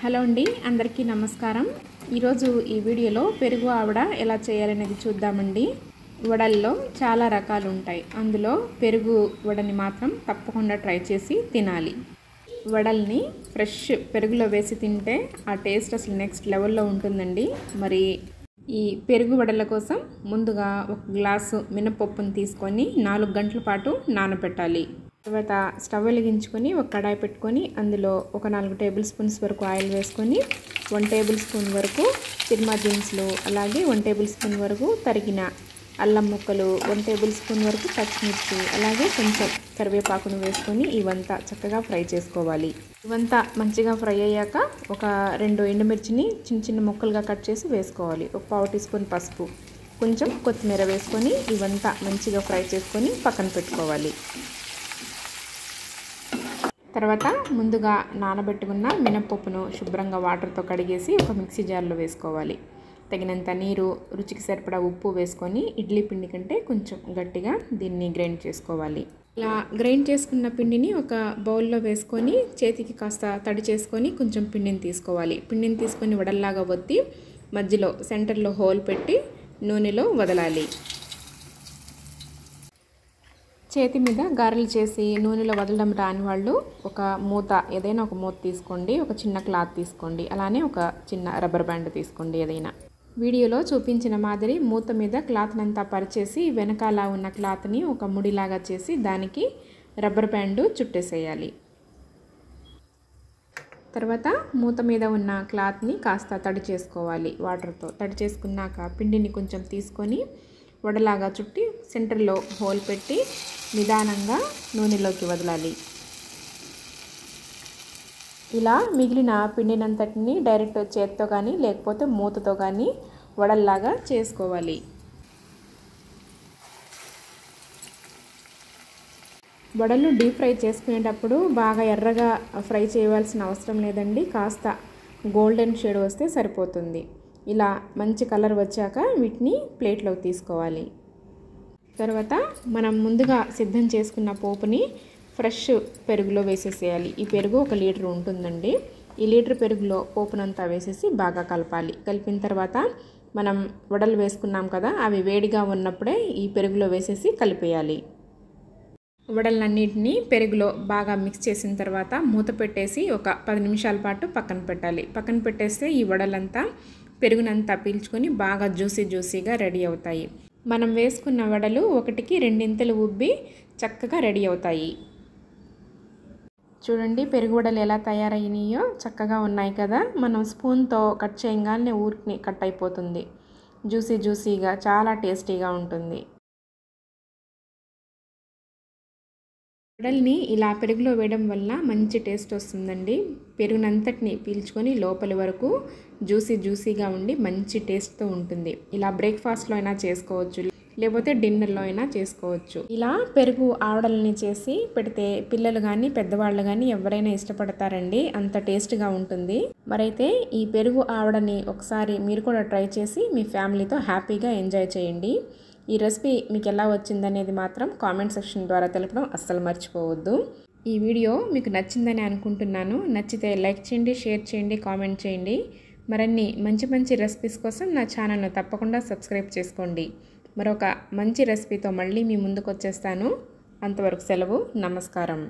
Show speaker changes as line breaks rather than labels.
Hello అండి, అందరికీ నమస్కారం. ఈరోజు ఈ వీడియోలో పెరుగు ఆవడ ఎలా చేయాలనేది చూద్దామండి. వడల్లో చాలా రకాలు ఉంటాయి. అందులో పెరుగు వడని మాత్రం తప్పకుండా ట్రై చేసి తినాలి. వడల్ని ఫ్రెష్ పెరుగులో వేసి తింటే ఆ టేస్ట్ అసలు నెక్స్ట్ లెవెల్లో ఉంటుందండి. మరి ఈ పెరుగు వడల కోసం ముందుగా ఒక గ్లాసు మినపప్పును తీసుకొని 4 గంటల పాటు నానబెట్టాలి. తర్వాత స్టవ్ వెలిగించుకొని ఒక కడాయి పెట్టుకొని అందులో ఒక 4 టేబుల్ స్పూన్స్ వరకు ఆయిల్ వేసుకొని 1 టేబుల్ స్పూన్ వరకు తిరుమా దినుసులు, అలాగే 1 టేబుల్ స్పూన్ వరకు తరిగిన అల్లం ముక్కలు, 1 టేబుల్ స్పూన్ వరకు పచ్చిమిర్చి, అలాగే కొంచెం కరివేపాకును వేసుకొని ఇవంతా చక్కగా ఫ్రై చేసుకోవాలి. ఇవంతా మంచిగా ఫ్రై అయ్యాక ఒక 2 ఎండుమిర్చిని చిన్న చిన్న ముక్కలుగా కట్ చేసి వేసుకోవాలి. ఒక 1/2 టీ స్పూన్ పసుపు, కొంచెం కొత్తిమీర వేసుకొని ఇవంతా మంచిగా ఫ్రై చేసుకొని పక్కన పెట్టుకోవాలి. తర్వాత ముందుగా నానబెట్టుకున్న మినపప్పును శుభ్రంగా వాటర్తో కడిగేసి ఒక మిక్సీ జార్లో వేసుకోవాలి. తగినంత నీరు, రుచికి సరిపడా ఉప్పు వేసుకొని ఇడ్లీ పిండి కంటే కొంచెం గట్టిగా దీన్ని గ్రైండ్ చేసుకోవాలి. ఇలా గ్రైండ్ చేసుకున్న పిండిని ఒక బౌల్లో వేసుకొని చేతికి కాస్త తడి చేసుకొని కొంచెం పిండిని తీసుకోవాలి. పిండిని తీసుకొని వడల్లాగా ఒత్తి మధ్యలో సెంటర్లో హోల్ పెట్టి నూనెలో వదలాలి. చేతి మీద గారెలు చేసి నూనెలో వదలడం రాని వాళ్ళు ఒక మూత, ఏదైనా ఒక మూత తీసుకోండి. ఒక చిన్న క్లాత్ తీసుకోండి. అలానే ఒక చిన్న రబ్బర్ బ్యాండ్ తీసుకోండి ఏదైనా. వీడియోలో చూపించిన మాదిరి మూత మీద క్లాత్నంతా పరిచేసి వెనకాల ఉన్న క్లాత్ని ఒక ముడిలాగా చేసి దానికి రబ్బర్ బ్యాండ్ చుట్టేసేయాలి. తర్వాత మూత మీద ఉన్న క్లాత్ని కాస్త తడి చేసుకోవాలి వాటర్తో. తడి చేసుకున్నాక పిండిని కొంచెం తీసుకొని వడలాగా చుట్టి సెంటర్లో హోల్ పెట్టి నిదానంగా నూనెలోకి వదలాలి. ఇలా మిగిలిన పిండినంతటిని డైరెక్ట్ చేత్తో కానీ లేకపోతే మూతతో కానీ వడల్లాగా చేసుకోవాలి. వడలు డీప్ ఫ్రై చేసుకునేటప్పుడు బాగా ఎర్రగా ఫ్రై చేయవలసిన అవసరం లేదండి. కాస్త గోల్డెన్ షేడ్ వస్తే సరిపోతుంది. ఇలా మంచి కలర్ వచ్చాక వీటిని ప్లేట్లోకి తీసుకోవాలి. తర్వాత మనం ముందుగా సిద్ధం చేసుకున్న పోపుని ఫ్రెష్ పెరుగులో వేసేసేయాలి. ఈ పెరుగు 1 లీటర్ ఉంటుందండి. ఈ లీటర్ పెరుగులో పోపునంతా వేసేసి బాగా కలపాలి. కలిపిన తర్వాత మనం వడలు వేసుకున్నాం కదా, అవి వేడిగా ఉన్నప్పుడే ఈ పెరుగులో వేసేసి కలిపేయాలి. వడలన్నిటిని పెరుగులో బాగా మిక్స్ చేసిన తర్వాత మూత పెట్టేసి ఒక 10 నిమిషాల పాటు పక్కన పెట్టాలి. పక్కన పెట్టేస్తే ఈ వడలంతా పెరుగునంతా పీల్చుకొని బాగా జ్యూసీగా రెడీ అవుతాయి. మనం వేసుకున్న వడలు 1కి 2 ఉబ్బి చక్కగా రెడీ అవుతాయి. చూడండి పెరుగు వడలు ఎలా తయారయ్యాయో చక్కగా ఉన్నాయి కదా. మనం స్పూన్తో కట్ చేయగానే ఊరికి కట్ అయిపోతుంది. జ్యూసీగా చాలా టేస్టీగా ఉంటుంది. వడల్ని ఇలా పెరుగులో వేయడం వల్ల మంచి టేస్ట్ వస్తుందండి. పెరుగునంతటిని పీల్చుకొని లోపలి వరకు జ్యూసీగా ఉండి మంచి టేస్ట్తో ఉంటుంది. ఇలా బ్రేక్ఫాస్ట్లో అయినా చేసుకోవచ్చు, లేకపోతే డిన్నర్లో అయినా చేసుకోవచ్చు. ఇలా పెరుగు ఆవడల్ని చేసి పెడితే పిల్లలు కానీ పెద్దవాళ్ళు కానీ ఎవరైనా ఇష్టపడతారండి. అంత టేస్ట్గా ఉంటుంది. మరైతే ఈ పెరుగు ఆవడని ఒకసారి మీరు కూడా ట్రై చేసి మీ ఫ్యామిలీతో హ్యాపీగా ఎంజాయ్ చేయండి. ఈ రెసిపీ మీకు ఎలా వచ్చిందనేది మాత్రం కామెంట్ సెక్షన్ ద్వారా తెలపడం అస్సలు మర్చిపోవద్దు. ఈ వీడియో మీకు నచ్చిందని అనుకుంటున్నాను. నచ్చితే లైక్ చేయండి, షేర్ చేయండి, కామెంట్ చేయండి. మరిన్ని మంచి రెసిపీస్ కోసం నా ఛానల్ను తప్పకుండా సబ్స్క్రైబ్ చేసుకోండి. మరొక మంచి రెసిపీతో మళ్ళీ మీ ముందుకు వచ్చేస్తాను. అంతవరకు సెలవు. నమస్కారం.